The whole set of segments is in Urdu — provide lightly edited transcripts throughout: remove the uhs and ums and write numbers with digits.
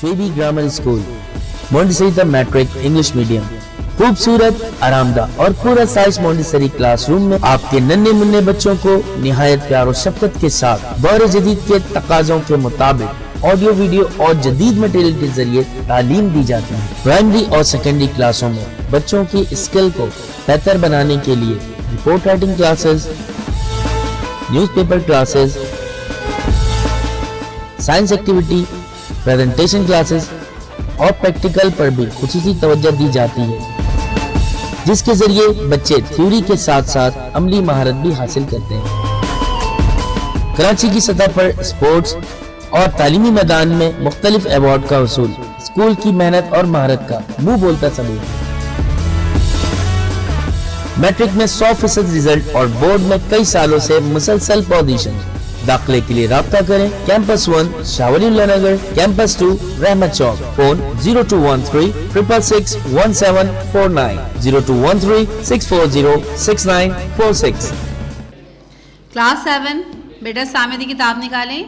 شعیبی grammar school Montessori matric English medium خوبصورت آرامدہ اور پورا سائز مونٹیسری کلاس روم میں آپ کے ننھے منھے بچوں کو نہایت پیار و شفقت کے ساتھ دور جدید کے تقاضوں کے مطابق آڈیو ویڈیو اور جدید مٹیریل کے ذریعے تعلیم دی جاتی ہے۔ پرائمری اور سیکنڈری کلاسوں میں بچوں کی اسکل کو بہتر بنانے کے لیے report writing classes, news paper classes, science activity, presentation classes اور پریکٹیکل پر بھی خصوصی توجہ دی جاتی ہے، جس کے ذریعے بچے تھیوری کے ساتھ ساتھ عملی مہارت بھی حاصل کرتے ہیں۔ کراچی کی سطح پر اسپورٹس اور تعلیمی میدان میں مختلف ایوارڈ کا حصول اسکول کی محنت اور مہارت کا منہ بولتا ثبوت ہے۔ میٹرک میں 100% رزلٹ اور بورڈ میں کئی سالوں سے مسلسل پوزیشن۔ داخلے کے لیے رابطہ کریں کیمپس 1 شاہ ولی اللہ نگر، کیمپس 2 رحمت چوک، فون 0213 666 1749 0213 640 6946۔ کلاس 7 بیٹا سامنے دی کتاب نکالیں۔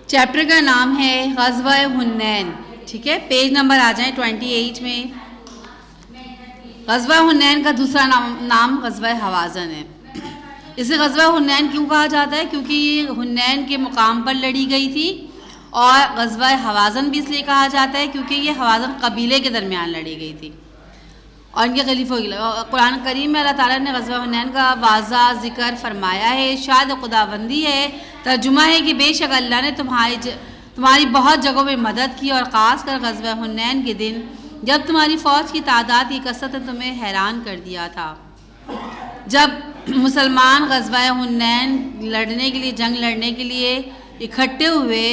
چیپٹر کا نام ہے غزوہ حنین، ٹھیک ہے، پیج نمبر آ جائیں 28 میں۔ غزوہ حنین کا دوسرا نام غزوہ حوازن ہے۔ اسے غزوہ حنین کیوں کہا جاتا ہے؟ کیونکہ یہ حنین کے مقام پر لڑی گئی تھی، اور غزوہ حوازن بھی اس لیے کہا جاتا ہے کیونکہ یہ حوازن قبیلے کے درمیان لڑی گئی تھی اور ان کے خلیفوں کی۔ قرآن کریم میں اللہ تعالیٰ نے غزوہ حنین کا واضح ذکر فرمایا ہے، ارشاد خداوندی ہے، ترجمہ ہے کہ بے شک اللہ نے تمہاری بہت جگہوں میں مدد کی، اور خاص کر غزوہ حنین کے دن جب تمہاری فوج کی تعداد کی کثرت نے تمہیں حیران کر دیا تھا۔ جب مسلمان غزوہ حنین جنگ لڑنے کے لیے اکٹھے ہوئے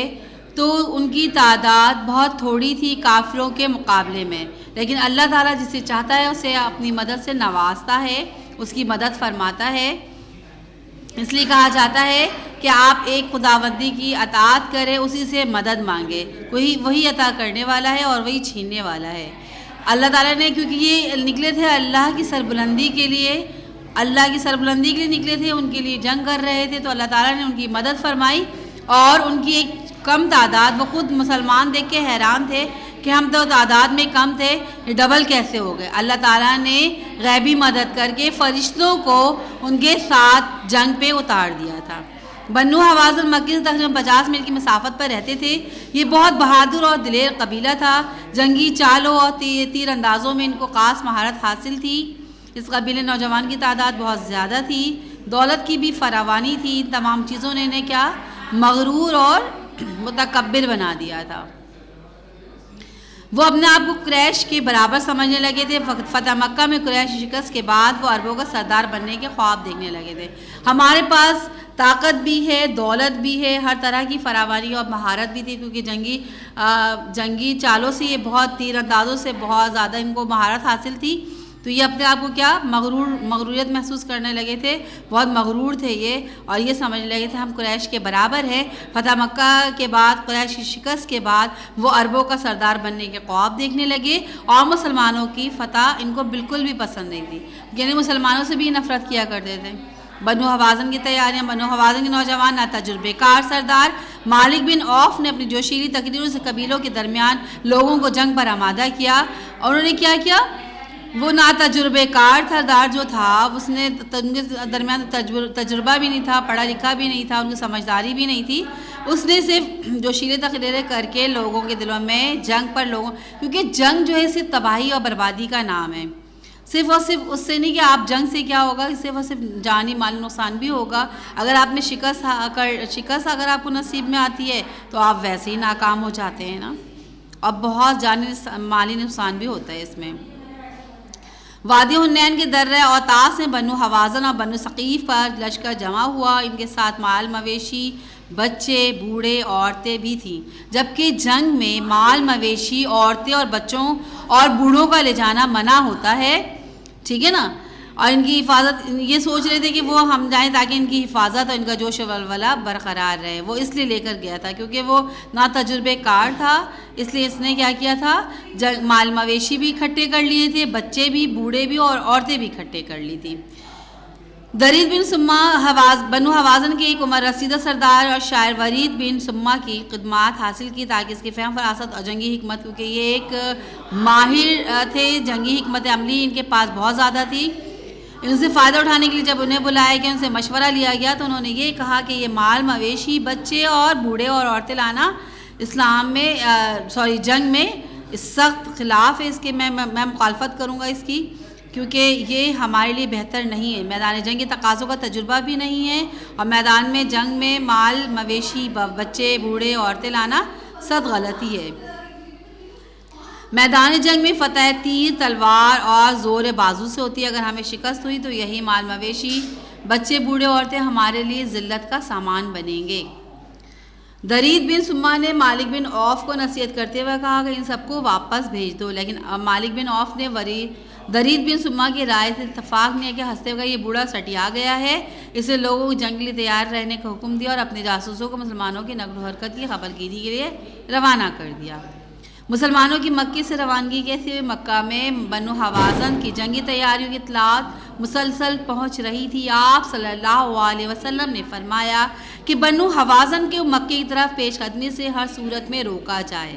تو ان کی تعداد بہت تھوڑی تھی کافروں کے مقابلے میں، لیکن اللہ تعالیٰ جسے چاہتا ہے اسے اپنی مدد سے نوازتا ہے، اس کی مدد فرماتا ہے۔ اس لیے کہا جاتا ہے کہ آپ ایک خداوندی کی اطاعت کریں، اسی سے مدد مانگے، وہی عطا کرنے والا ہے اور وہی چھیننے والا ہے۔ اللہ تعالیٰ نے، کیونکہ یہ نکلے تھے اللہ کی سربلندی کے لیے نکلے تھے، ان کے لیے جنگ کر رہے تھے، تو اللہ تعالیٰ نے ان کی مدد فرمائی، اور ان کی ایک کم تعداد، وہ خود مسلمان دیکھ کے حیران تھے کہ ہم تو تعداد میں کم تھے، یہ ڈبل کیسے ہو گئے۔ اللہ تعالیٰ نے غیبی مدد کر کے فرشتوں کو ان کے ساتھ جنگ پہ اتار دیا تھا۔ بنو حوازن مکے سے تقریباً 50 میل کی مسافت پر رہتے تھے۔ یہ بہت بہادر اور دلیر قبیلہ تھا۔ جنگی چالوں اور تیر اندازوں میں ان کو خاص مہارت حاصل تھی۔ اس قبیلے نوجوان کی تعداد بہت زیادہ تھی، دولت کی بھی فراوانی تھی۔ ان تمام چیزوں نے انہیں کیا مغرور اور متکبر بنا دیا تھا۔ وہ اپنے آپ کو قریش کے برابر سمجھنے لگے تھے۔ فتح مکہ میں قریش کی شکست کے بعد وہ عربوں کا سردار بننے کے خواب دیکھنے لگے تھے۔ ہمارے پاس طاقت بھی ہے، دولت بھی ہے، ہر طرح کی فراوانی اور مہارت بھی تھی، کیونکہ جنگی چالوں سے یہ بہت تیر اندازوں سے بہت زیادہ ان کو مہارت حاصل تھی، تو یہ اپنے آپ کو کیا مغروریت محسوس کرنے لگے تھے، بہت مغرور تھے یہ، اور یہ سمجھنے لگے تھے ہم قریش کے برابر ہیں۔ فتح مکہ کے بعد، قریش کی شکست کے بعد، وہ عربوں کا سردار بننے کے خواب دیکھنے لگے، اور مسلمانوں کی فتح ان کو بالکل بھی پسند نہیں تھی، یعنی مسلمانوں سے بھی نفرت کیا کرتے تھے۔ بنو حوازن کی تیاریاں۔ بنو حوازن کے نوجوان تجربے کار سردار مالک بن عوف نے اپنی جوشیلی تقریروں سے قبیلوں کے درمیان لوگوں کو جنگ پر آمادہ کیا، اور انہوں نے کیا کیا، وہ ناتجربے کار سردار جو تھا، اس نے ان کے درمیان تجربہ بھی نہیں تھا، پڑھا لکھا بھی نہیں تھا، ان کی سمجھداری بھی نہیں تھی، اس نے صرف جوشیلے تقریریں کر کے لوگوں کے دلوں میں جنگ پر کیونکہ جنگ جو ہے صرف تباہی اور بربادی کا نام ہے، صرف اور صرف اس سے نہیں کہ آپ جنگ سے کیا ہوگا، صرف اور صرف جانی مالی نقصان بھی ہوگا۔ اگر آپ میں شکست اگر آپ کو نصیب میں آتی ہے تو آپ ویسے ہی ناکام ہو جاتے ہیں نا، اور بہت جانی مالی نقصان بھی ہوتا ہے اس میں۔ وادی حنین کے درہ اوطاس میں بنو حوازن اور بنو ثقیف کا لشکر جمع ہوا، ان کے ساتھ مال مویشی، بچے، بوڑھے، عورتیں بھی تھیں، جبکہ جنگ میں مال مویشی، عورتیں اور بچوں اور بوڑھوں کا لے جانا منع ہوتا ہے، ٹھیک ہے نا، اور ان کی حفاظت، یہ سوچ رہے تھے کہ وہ ہم جائیں تاکہ ان کی حفاظت اور ان کا جوش و ولولہ برقرار رہے، وہ اس لیے لے کر گیا تھا کیونکہ وہ ناتجربے کار تھا، اس لیے اس نے کیا کیا تھا، مال مویشی بھی اکٹھے کر لیے تھے، بچے بھی، بوڑھے بھی اور عورتیں بھی اکٹھے کر لی تھی۔ درید بن سما بنو حوازن کے ایک عمر رسیدہ سردار اور شاعر ورید بن سما کی خدمات حاصل کی تاکہ اس کی فہم فراست اور جنگی حکمت، کیونکہ یہ ایک ماہر تھے جنگی حکمت عملی ان کے پاس بہت زیادہ تھی، ان سے فائدہ اٹھانے کے لیے جب انہیں بلایا گیا، ان سے مشورہ لیا گیا تو انہوں نے یہ کہا کہ یہ مال مویشی بچے اور بوڑھے اور عورتیں لانا اسلام میں جنگ میں سخت خلاف ہے، اس کے میں مخالفت کروں گا اس کی، کیونکہ یہ ہمارے لیے بہتر نہیں ہے، میدان جنگ کے تقاضوں کا تجربہ بھی نہیں ہے، اور میدان میں جنگ میں مال مویشی بچے بوڑھے عورتیں لانا سخت غلطی ہے۔ میدان جنگ میں فتح تیر تلوار اور زور بازو سے ہوتی ہے، اگر ہمیں شکست ہوئی تو یہی مال مویشی بچے بوڑھے عورتیں ہمارے لیے ذلت کا سامان بنیں گے۔ درید بن سما نے مالک بن عوف کو نصیحت کرتے ہوئے کہا کہ ان سب کو واپس بھیج دو، لیکن مالک بن عوف نے درید بن سما کی رائے سے اتفاق نہیں ہے کہ ہنستے ہوئے یہ بوڑھا سٹیا گیا ہے، اسے لوگوں کو جنگ کے لیے تیار رہنے کا حکم دیا اور اپنے جاسوسوں کو مسلمانوں کی نقل و حرکت کی خبر گیری کے لیے روانہ کر دیا۔ مسلمانوں کی مکے سے روانگی کیسے ہوئی؟ مکہ میں بنو حوازن کی جنگی تیاریوں کی اطلاعات مسلسل پہنچ رہی تھی۔ آپ صلی اللہ علیہ وسلم نے فرمایا کہ بنو حوازن کے مکے کی طرف پیش قدمی سے ہر صورت میں روکا جائے۔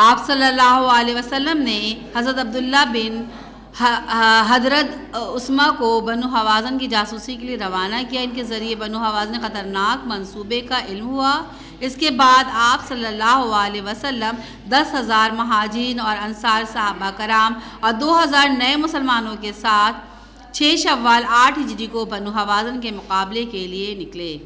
آپ صلی اللہ علیہ وسلم نے حضرت عبداللہ بن حضرت عثمہ کو بنو حوازن کی جاسوسی کے لیے روانہ کیا، ان کے ذریعے بنو حوازن خطرناک منصوبے کا علم ہوا۔ اس کے بعد آپ صلی اللہ علیہ وسلم 10,000 مہاجرین اور انصار صحابہ کرام اور 2,000 نئے مسلمانوں کے ساتھ 6 شوال 8 ہجری کو بنو حوازن کے مقابلے کے لیے نکلے۔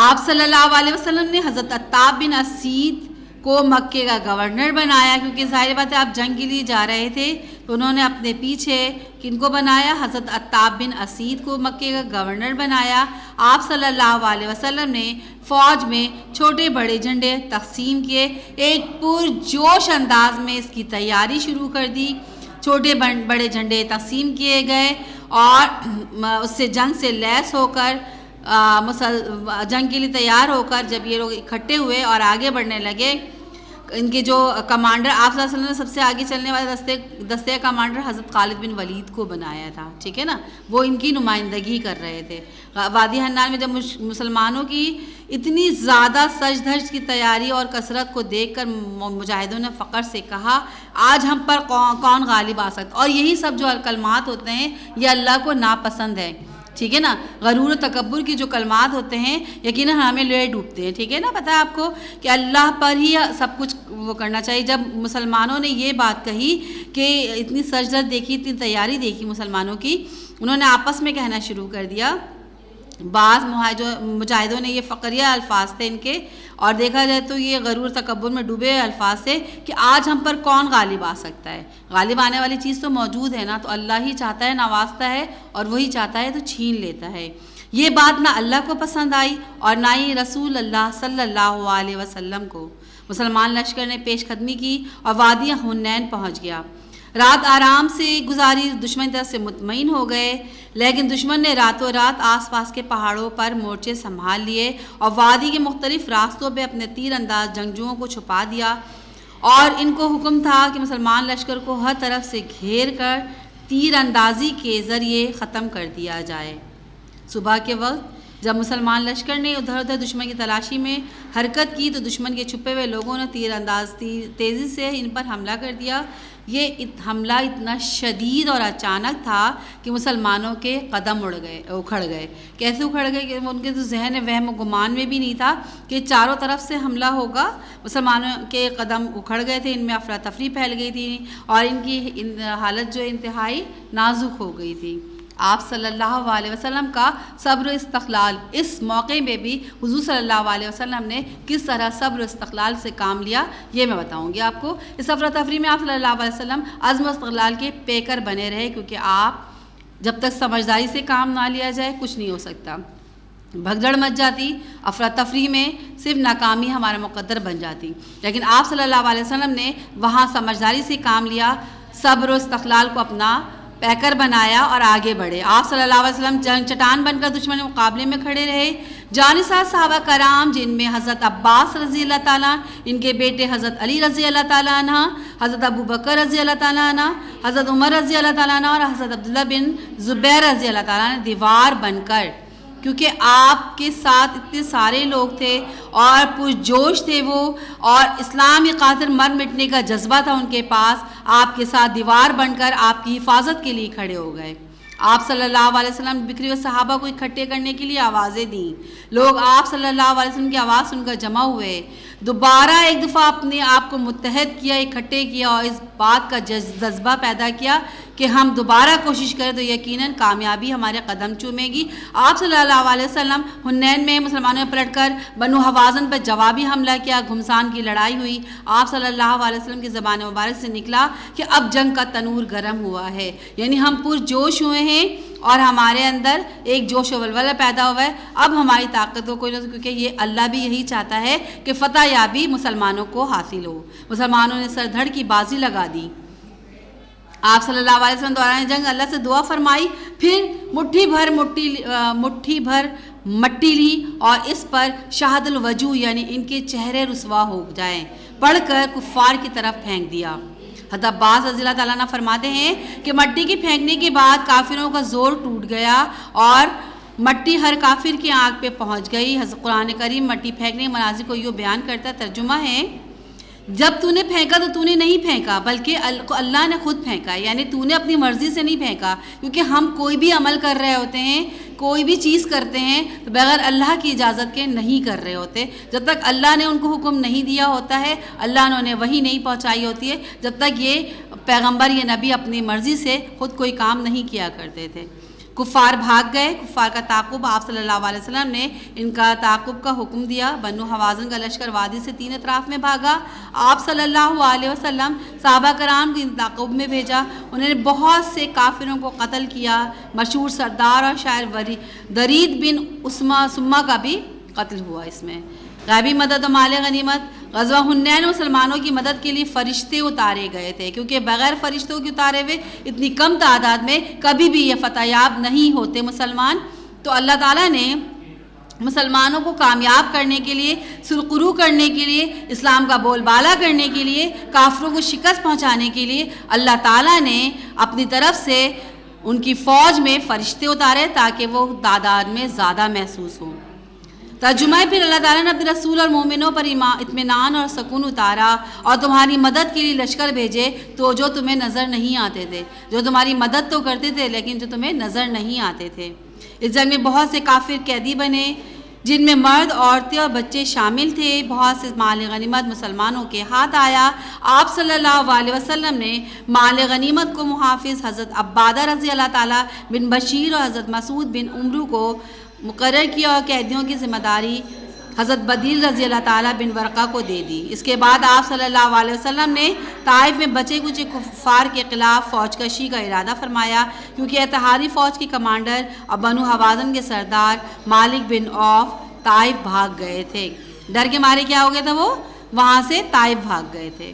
آپ صلی اللہ علیہ وسلم نے حضرت عتاب بن اسید کو مکے کا گورنر بنایا، کیونکہ ظاہر بات ہے آپ جنگ کے لیے جا رہے تھے تو انہوں نے اپنے پیچھے کن کو بنایا؟ حضرت عتاب بن اسید کو مکے کا گورنر بنایا۔ آپ صلی اللہ علیہ وسلم نے فوج میں چھوٹے بڑے جھنڈے تقسیم کیے، ایک پرجوش انداز میں اس کی تیاری شروع کر دی، چھوٹے بڑے جھنڈے تقسیم کیے گئے اور اس سے جنگ سے لیس ہو کر جنگ کے لیے تیار ہو کر جب یہ لوگ اکٹھے ہوئے اور آگے بڑھنے لگے، ان کے جو کمانڈر آپ صلی اللہ علیہ وسلم نے سب سے آگے چلنے والے دستے کمانڈر حضرت خالد بن ولید کو بنایا تھا، ٹھیک ہے نا، وہ ان کی نمائندگی کر رہے تھے۔ وادی حنان میں جب مسلمانوں کی اتنی زیادہ سج دھج کی تیاری اور کثرت کو دیکھ کر مجاہدوں نے فخر سے کہا آج ہم پر کون غالب آ سکتا، اور یہی سب جو کلمات ہوتے ہیں یہ اللہ کو ناپسند ہے، ٹھیک ہے نا، غرور و تکبر کی جو کلمات ہوتے ہیں یقیناً ہمیں لے ڈوبتے ہیں، ٹھیک ہے نا، پتہ ہے آپ کو کہ اللہ پر ہی سب کچھ وہ کرنا چاہیے۔ جب مسلمانوں نے یہ بات کہی کہ اتنی سجدت دیکھی، اتنی تیاری دیکھی مسلمانوں کی، انہوں نے آپس میں کہنا شروع کر دیا، بعض مجاہدوں نے یہ فقریہ الفاظ تھے ان کے، اور دیکھا جائے تو یہ غرور تکبر میں ڈوبے الفاظ تھے کہ آج ہم پر کون غالب آ سکتا ہے، غالب آنے والی چیز تو موجود ہے نا، تو اللہ ہی چاہتا ہے نوازتا ہے اور وہی چاہتا ہے تو چھین لیتا ہے۔ یہ بات نہ اللہ کو پسند آئی اور نہ ہی رسول اللہ صلی اللہ علیہ وسلم کو۔ مسلمان لشکر نے پیش قدمی کی اور وادی حنین پہنچ گیا، رات آرام سے گزاری، دشمن طرف سے مطمئن ہو گئے، لیکن دشمن نے راتوں رات آس پاس کے پہاڑوں پر مورچے سنبھال لیے اور وادی کے مختلف راستوں پہ اپنے تیر انداز جنگجوؤں کو چھپا دیا، اور ان کو حکم تھا کہ مسلمان لشکر کو ہر طرف سے گھیر کر تیر اندازی کے ذریعے ختم کر دیا جائے۔ صبح کے وقت جب مسلمان لشکر نے ادھر ادھر دشمن کی تلاشی میں حرکت کی تو دشمن کے چھپے ہوئے لوگوں نے تیر انداز تیزی سے ان پر حملہ کر دیا۔ یہ حملہ اتنا شدید اور اچانک تھا کہ مسلمانوں کے قدم اکھڑ گئے۔ کیسے اکھڑ گئے کہ ان کے تو ذہن وہم و گمان میں بھی نہیں تھا کہ چاروں طرف سے حملہ ہوگا۔ مسلمانوں کے قدم اکھڑ گئے تھے، ان میں افراتفری پھیل گئی تھی اور ان کی حالت جو انتہائی نازک ہو گئی تھی۔ آپ صلی اللہ علیہ وسلم کا صبر و استقلال، اس موقع میں بھی حضور صلی اللہ علیہ وسلم نے کس طرح صبر و استقلال سے کام لیا یہ میں بتاؤں گی آپ کو۔ اس افراتفری میں آپ صلی اللہ علیہ وسلم عزم و استقلال کے پیکر بنے رہے، کیونکہ آپ جب تک سمجھداری سے کام نہ لیا جائے کچھ نہیں ہو سکتا۔ بھگدڑ مچ جاتی، افراتفری میں صرف ناکامی ہمارا مقدر بن جاتی، لیکن آپ صلی اللہ علیہ وسلم نے وہاں سمجھداری سے کام لیا، صبر و استقلال کو اپنا پیکر بنایا اور آگے بڑھے. آپ صلی اللہ علیہ وسلم چٹان بن کر دشمن کے مقابلے میں کھڑے رہے. جانساز صحابہ کرام جن میں حضرت عباس رضی اللہ تعالیٰ، ان کے بیٹے حضرت علی رضی اللہ تعالیٰ عنہ، حضرت ابو بکر رضی اللہ تعالیٰ عنہ، حضرت عمر رضی اللہ تعالیٰ عنہ اور حضرت عبداللہ بن زبیر رضی اللہ تعالیٰ نے دیوار بن کر، کیونکہ آپ کے ساتھ اتنے سارے لوگ تھے اور پرجوش تھے وہ، اور اسلام کی خاطر مر مٹنے کا جذبہ تھا ان کے پاس، آپ کے ساتھ دیوار بن کر آپ کی حفاظت کے لیے کھڑے ہو گئے. آپ صلی اللہ علیہ وسلم بکھری ہوئے صحابہ کو اکٹھے کرنے کے لیے آوازیں دیں. لوگ آپ صلی اللہ علیہ وسلم کی آواز سن کر جمع ہوئے. دوبارہ ایک دفعہ اپنے آپ کو متحد کیا، اکٹھے کیا اور اس بات کا جذبہ پیدا کیا کہ ہم دوبارہ کوشش کریں تو یقیناً کامیابی ہمارے قدم چومے گی. آپ صلی اللہ علیہ وسلم حنین میں مسلمانوں نے پلٹ کر بنو حوازن پر جوابی حملہ کیا. گھمسان کی لڑائی ہوئی. آپ صلی اللہ علیہ وسلم کی زبان مبارک سے نکلا کہ اب جنگ کا تنور گرم ہوا ہے، یعنی ہم پرجوش ہوئے ہیں اور ہمارے اندر ایک جوش و ولولہ پیدا ہوا ہے. اب ہماری طاقت کو کوئی نہیں، کیونکہ یہ اللہ بھی یہی چاہتا ہے کہ فتح یابی مسلمانوں کو حاصل ہو. مسلمانوں نے سر دھڑ کی بازی لگا دی. آپ صلی اللہ علیہ وسلم دوران جنگ اللہ سے دعا فرمائی، پھر مٹھی بھر مٹی لی اور اس پر شہد الوجوہ یعنی ان کے چہرے رسوا ہو جائیں پڑھ کر کفار کی طرف پھینک دیا. حضرت عباس رضی اللہ تعالیٰ عنہ فرماتے ہیں کہ مٹی کی پھینکنے کے بعد کافروں کا زور ٹوٹ گیا اور مٹی ہر کافر کی آنکھ پہ پہنچ گئی. حضرت قرآن کریم مٹی پھینکنے کے مناظر کو یہ بیان کرتا ہے. ترجمہ ہے، جب تو نے پھینکا تو تو نے نہیں پھینکا بلکہ اللہ نے خود پھینکا، یعنی تو نے اپنی مرضی سے نہیں پھینکا. کیونکہ ہم کوئی بھی عمل کر رہے ہوتے ہیں، کوئی بھی چیز کرتے ہیں تو بغیر اللہ کی اجازت کے نہیں کر رہے ہوتے. جب تک اللہ نے ان کو حکم نہیں دیا ہوتا ہے، اللہ نے انہیں وحی نہیں پہنچائی ہوتی ہے، جب تک یہ پیغمبر یہ نبی اپنی مرضی سے خود کوئی کام نہیں کیا کرتے تھے. کفار بھاگ گئے. کفار کا تعاقب آپ صلی اللہ علیہ وسلم نے ان کا تعاقب کا حکم دیا. بنو حوازن کا لشکر وادی سے 3 اطراف میں بھاگا. آپ صلی اللہ علیہ وسلم صحابہ کرام کو تعاقب میں بھیجا. انہوں نے بہت سے کافروں کو قتل کیا. مشہور سردار اور شاعر درید بن سما کا بھی قتل ہوا. اس میں غیبی مدد و مال غنیمت. غزوہ حنین مسلمانوں کی مدد کے لیے فرشتے اتارے گئے تھے، کیونکہ بغیر فرشتوں کے اتارے ہوئے اتنی کم تعداد میں کبھی بھی یہ فتح یاب نہیں ہوتے مسلمان. تو اللہ تعالیٰ نے مسلمانوں کو کامیاب کرنے کے لیے، سرخرو کرنے کے لیے، اسلام کا بول بالا کرنے کے لیے، کافروں کو شکست پہنچانے کے لیے اللہ تعالیٰ نے اپنی طرف سے ان کی فوج میں فرشتے اتارے تاکہ وہ تعداد میں زیادہ محسوس ہوں. ترجمہ ہے، پھر اللہ تعالیٰ نے اپنے رسول اور مومنوں پر اطمینان اور سکون اتارا اور تمہاری مدد کے لیے لشکر بھیجے تو جو تمہیں نظر نہیں آتے تھے، جو تمہاری مدد تو کرتے تھے لیکن جو تمہیں نظر نہیں آتے تھے. اس جنگ میں بہت سے کافر قیدی بنے جن میں مرد، عورتیں اور بچے شامل تھے. بہت سے مال غنیمت مسلمانوں کے ہاتھ آیا. آپ صلی اللہ علیہ وسلم نے مال غنیمت کو محافظ حضرت عبادہ رضی اللہ تعالیٰ بن بشیر اور حضرت مسعود بن عمرو کو مقرر کیا اور قیدیوں کی ذمہ داری حضرت بدیل رضی اللہ تعالیٰ بن ورقہ کو دے دی. اس کے بعد آپ صلی اللہ علیہ وسلم نے طائف میں بچے کچے کفار کے خلاف فوج کشی کا ارادہ فرمایا، کیونکہ اتحادی فوج کے کمانڈر اور بنو حوازن کے سردار مالک بن عوف طائف بھاگ گئے تھے. ڈر کے مارے کیا ہو گیا تھا، وہ وہاں سے طائف بھاگ گئے تھے.